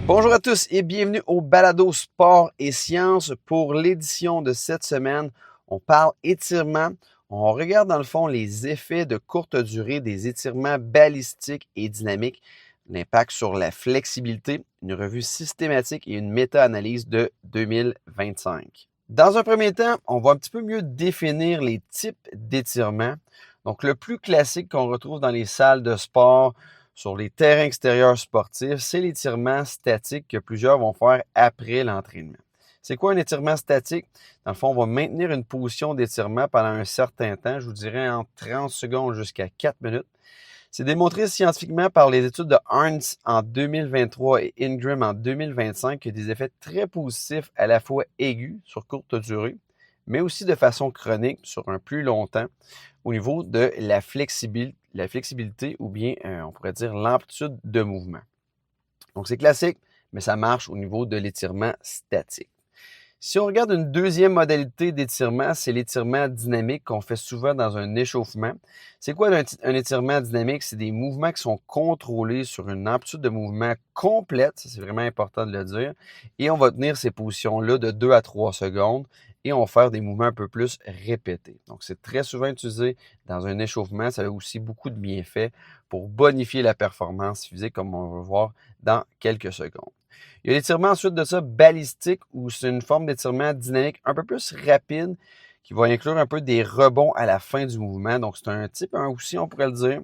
Bonjour à tous et bienvenue au Balado Sport et Sciences. Pour l'édition de cette semaine, on parle étirement. On regarde dans le fond les effets de courte durée des étirements balistiques et dynamiques, l'impact sur la flexibilité, une revue systématique et une méta-analyse de 2025. Dans un premier temps, on va un petit peu mieux définir les types d'étirements. Donc, le plus classique qu'on retrouve dans les salles de sport, sur les terrains extérieurs sportifs, c'est l'étirement statique que plusieurs vont faire après l'entraînement. C'est quoi un étirement statique? Dans le fond, on va maintenir une position d'étirement pendant un certain temps, je vous dirais entre 30 secondes jusqu'à 4 minutes. C'est démontré scientifiquement par les études de Arns en 2023 et Ingram en 2025 qu'il y a des effets très positifs à la fois aigus sur courte durée, mais aussi de façon chronique sur un plus long temps au niveau de la flexibilité ou bien, on pourrait dire, l'amplitude de mouvement. Donc, c'est classique, mais ça marche au niveau de l'étirement statique. Si on regarde une deuxième modalité d'étirement, c'est l'étirement dynamique qu'on fait souvent dans un échauffement. C'est quoi un étirement dynamique? C'est des mouvements qui sont contrôlés sur une amplitude de mouvement complète, ça c'est vraiment important de le dire, et on va tenir ces positions-là de 2 à 3 secondes et on va faire des mouvements un peu plus répétés. Donc c'est très souvent utilisé dans un échauffement, ça a aussi beaucoup de bienfaits pour bonifier la performance physique comme on va voir dans quelques secondes. Il y a l'étirement ensuite de ça balistique, où c'est une forme d'étirement dynamique un peu plus rapide qui va inclure un peu des rebonds à la fin du mouvement. Donc, c'est un type aussi, on pourrait le dire,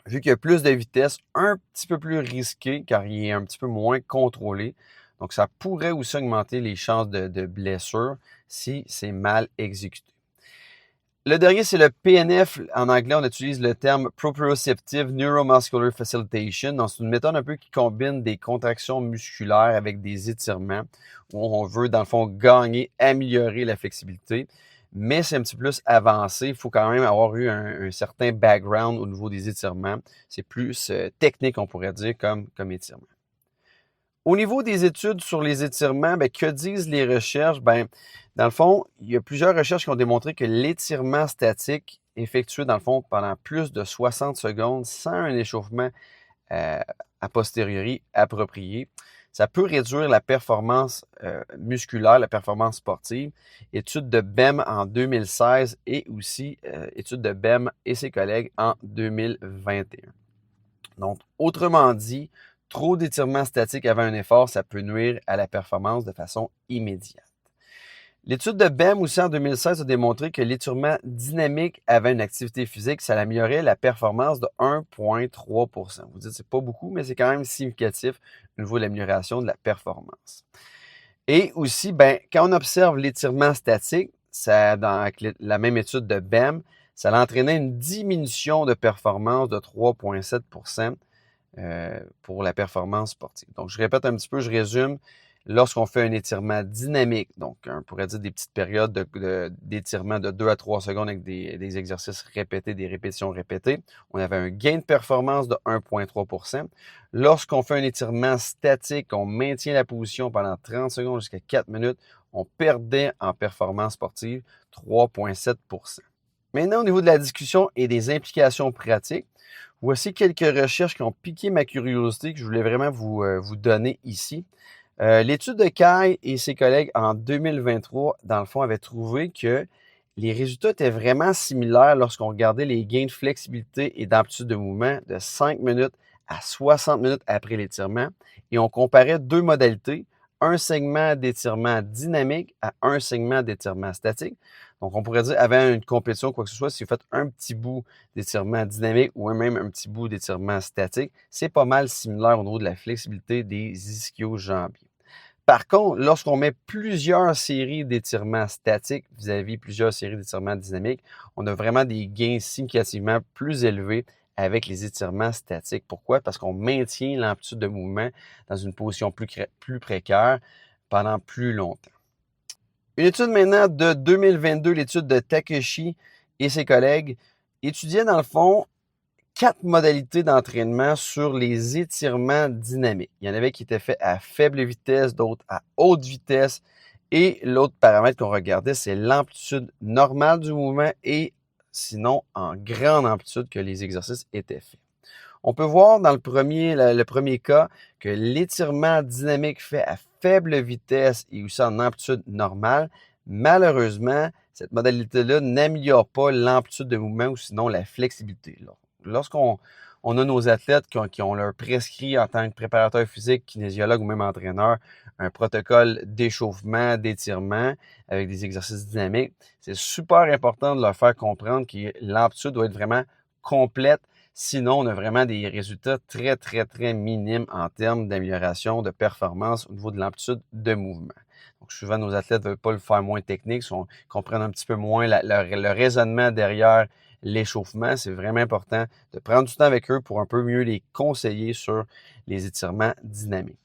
vu qu'il y a plus de vitesse, un petit peu plus risqué car il est un petit peu moins contrôlé. Donc, ça pourrait aussi augmenter les chances de blessure si c'est mal exécuté. Le dernier, c'est le PNF. En anglais, on utilise le terme Proprioceptive Neuromuscular Facilitation. Donc, c'est une méthode un peu qui combine des contractions musculaires avec des étirements où on veut, dans le fond, gagner, améliorer la flexibilité. Mais c'est un petit peu plus avancé. Il faut quand même avoir eu un certain background au niveau des étirements. C'est plus technique, on pourrait dire, comme étirement. Au niveau des études sur les étirements, que disent les recherches? Dans le fond, il y a plusieurs recherches qui ont démontré que l'étirement statique effectué, dans le fond, pendant plus de 60 secondes sans un échauffement a posteriori approprié, ça peut réduire la performance musculaire, la performance sportive. Étude de BEM en 2016 et aussi étude de BEM et ses collègues en 2021. Donc, autrement dit, trop d'étirement statique avant un effort, ça peut nuire à la performance de façon immédiate. L'étude de BEM aussi en 2016 a démontré que l'étirement dynamique avant une activité physique, ça améliorait la performance de 1,3%. Vous dites, c'est pas beaucoup, mais c'est quand même significatif au niveau de l'amélioration de la performance. Et aussi, quand on observe l'étirement statique, dans la même étude de BEM, ça entraînait une diminution de performance de 3,7% pour la performance sportive. Donc, je répète un petit peu, je résume. Lorsqu'on fait un étirement dynamique, donc on pourrait dire des petites périodes d'étirement de 2 à 3 secondes avec des exercices répétés, des répétitions répétées, on avait un gain de performance de 1,3%. Lorsqu'on fait un étirement statique, on maintient la position pendant 30 secondes jusqu'à 4 minutes, on perdait en performance sportive 3,7%. Maintenant, au niveau de la discussion et des implications pratiques, voici quelques recherches qui ont piqué ma curiosité que je voulais vraiment vous donner ici. L'étude de Kai et ses collègues en 2023, dans le fond, avaient trouvé que les résultats étaient vraiment similaires lorsqu'on regardait les gains de flexibilité et d'amplitude de mouvement de 5 minutes à 60 minutes après l'étirement. Et on comparait deux modalités, un segment d'étirement dynamique à un segment d'étirement statique. Donc, on pourrait dire, avant une compétition, quoi que ce soit, si vous faites un petit bout d'étirement dynamique ou même un petit bout d'étirement statique, c'est pas mal similaire au niveau de la flexibilité des ischio-jambiers. Par contre, lorsqu'on met plusieurs séries d'étirements statiques vis-à-vis plusieurs séries d'étirements dynamiques, on a vraiment des gains significativement plus élevés avec les étirements statiques. Pourquoi? Parce qu'on maintient l'amplitude de mouvement dans une position plus précaire pendant plus longtemps. Une étude maintenant de 2022, l'étude de Takeshi et ses collègues, étudiait dans le fond 4 modalités d'entraînement sur les étirements dynamiques. Il y en avait qui étaient faits à faible vitesse, d'autres à haute vitesse. Et l'autre paramètre qu'on regardait, c'est l'amplitude normale du mouvement et sinon en grande amplitude que les exercices étaient faits. On peut voir dans le premier cas que l'étirement dynamique fait à faible vitesse et aussi en amplitude normale, malheureusement, cette modalité-là n'améliore pas l'amplitude de mouvement ou sinon la flexibilité. Lorsqu'on a nos athlètes qui ont leur prescrit en tant que préparateur physique, kinésiologue ou même entraîneur, un protocole d'échauffement, d'étirement avec des exercices dynamiques, c'est super important de leur faire comprendre que l'amplitude doit être vraiment complète. Sinon, on a vraiment des résultats très, très, très minimes en termes d'amélioration de performance au niveau de l'amplitude de mouvement. Donc, souvent, nos athlètes ne veulent pas le faire moins technique, ils comprennent un petit peu moins le raisonnement derrière l'échauffement. C'est vraiment important de prendre du temps avec eux pour un peu mieux les conseiller sur les étirements dynamiques.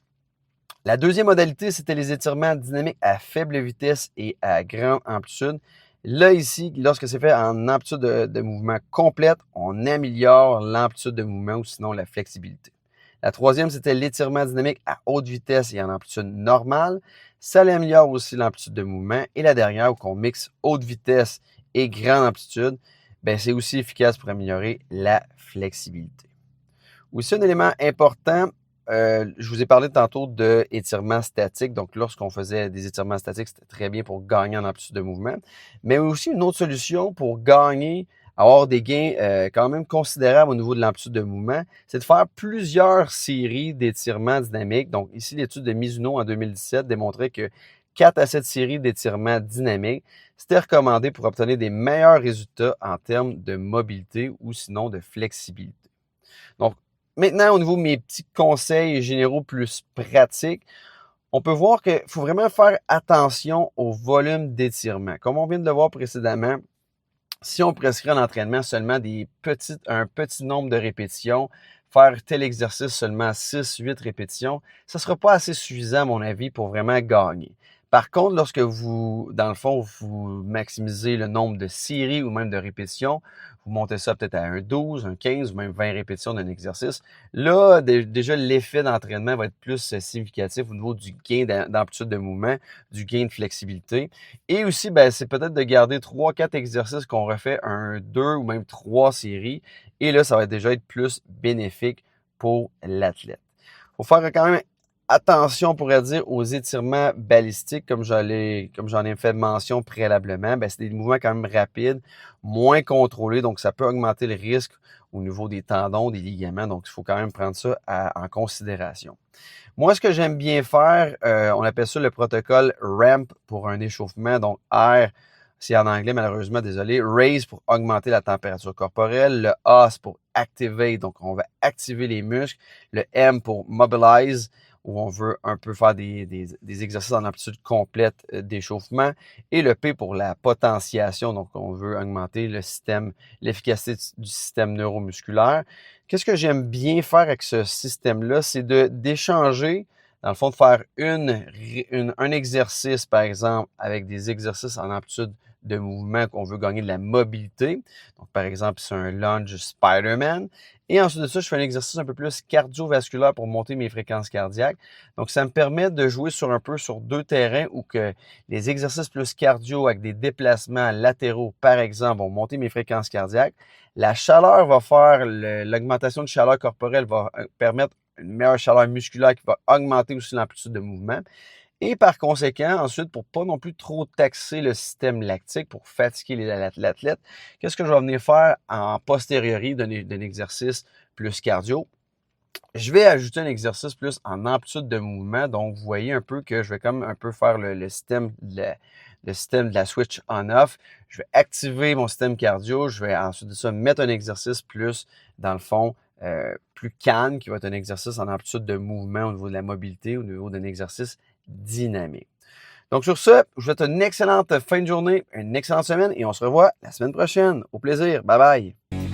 La deuxième modalité, c'était les étirements dynamiques à faible vitesse et à grande amplitude. Là, ici, lorsque c'est fait en amplitude de mouvement complète, on améliore l'amplitude de mouvement ou sinon la flexibilité. La troisième, c'était l'étirement dynamique à haute vitesse et en amplitude normale. Ça améliore aussi l'amplitude de mouvement. Et la dernière, où on mixe haute vitesse et grande amplitude, ben, c'est aussi efficace pour améliorer la flexibilité. Aussi, un élément important, je vous ai parlé tantôt d'étirement statique. Donc, lorsqu'on faisait des étirements statiques, c'était très bien pour gagner en amplitude de mouvement. Mais aussi, une autre solution pour gagner, avoir des gains quand même considérables au niveau de l'amplitude de mouvement, c'est de faire plusieurs séries d'étirements dynamiques. Donc, ici, l'étude de Mizuno en 2017 démontrait que 4 à 7 séries d'étirements dynamiques, c'était recommandé pour obtenir des meilleurs résultats en termes de mobilité ou sinon de flexibilité. Donc, maintenant, au niveau de mes petits conseils généraux plus pratiques, on peut voir qu'il faut vraiment faire attention au volume d'étirement. Comme on vient de le voir précédemment, si on prescrit en entraînement seulement un petit nombre de répétitions, faire tel exercice seulement 6-8 répétitions, ça ne sera pas assez suffisant, à mon avis, pour vraiment gagner. Par contre, lorsque vous, dans le fond, vous maximisez le nombre de séries ou même de répétitions, vous montez ça peut-être à un 12, un 15 ou même 20 répétitions d'un exercice, là, déjà, l'effet d'entraînement va être plus significatif au niveau du gain d'amplitude de mouvement, du gain de flexibilité. Et aussi, ben, c'est peut-être de garder 3-4 exercices qu'on refait un 2 ou même 3 séries. Et là, ça va déjà être plus bénéfique pour l'athlète. Il faut faire quand même attention, on pourrait dire, aux étirements balistiques, comme j'en ai fait mention préalablement. Ben, c'est des mouvements quand même rapides, moins contrôlés, donc ça peut augmenter le risque au niveau des tendons, des ligaments. Donc, il faut quand même prendre ça en considération. Moi, ce que j'aime bien faire, on appelle ça le protocole RAMP pour un échauffement. Donc, R, c'est en anglais, malheureusement, désolé. Raise pour augmenter la température corporelle. Le A, c'est pour activate. Donc, on va activer les muscles. Le M pour mobilize, où on veut un peu faire des exercices en amplitude complète d'échauffement. Et le P pour la potentiation. Donc, on veut augmenter l'efficacité du système neuromusculaire. Qu'est-ce que j'aime bien faire avec ce système-là? C'est d'échanger, dans le fond, de faire un exercice, par exemple, avec des exercices en amplitude de mouvement qu'on veut gagner de la mobilité. Donc, par exemple, c'est un lunge Spider-Man. Et ensuite de ça, je fais un exercice un peu plus cardiovasculaire pour monter mes fréquences cardiaques. Donc, ça me permet de jouer sur deux terrains où que les exercices plus cardio avec des déplacements latéraux, par exemple, vont monter mes fréquences cardiaques. La chaleur va faire, l'augmentation de chaleur corporelle va permettre une meilleure chaleur musculaire qui va augmenter aussi l'amplitude de mouvement. Et par conséquent, ensuite, pour pas non plus trop taxer le système lactique, pour fatiguer l'athlète, qu'est-ce que je vais venir faire en postériori d'un exercice plus cardio? Je vais ajouter un exercice plus en amplitude de mouvement. Donc, vous voyez un peu que je vais comme un peu faire le système de la switch on-off. Je vais activer mon système cardio. Je vais ensuite de ça mettre un exercice plus, dans le fond, plus calme, qui va être un exercice en amplitude de mouvement au niveau de la mobilité, au niveau d'un exercice dynamique. Donc, sur ce, je vous souhaite une excellente fin de journée, une excellente semaine et on se revoit la semaine prochaine. Au plaisir. Bye bye.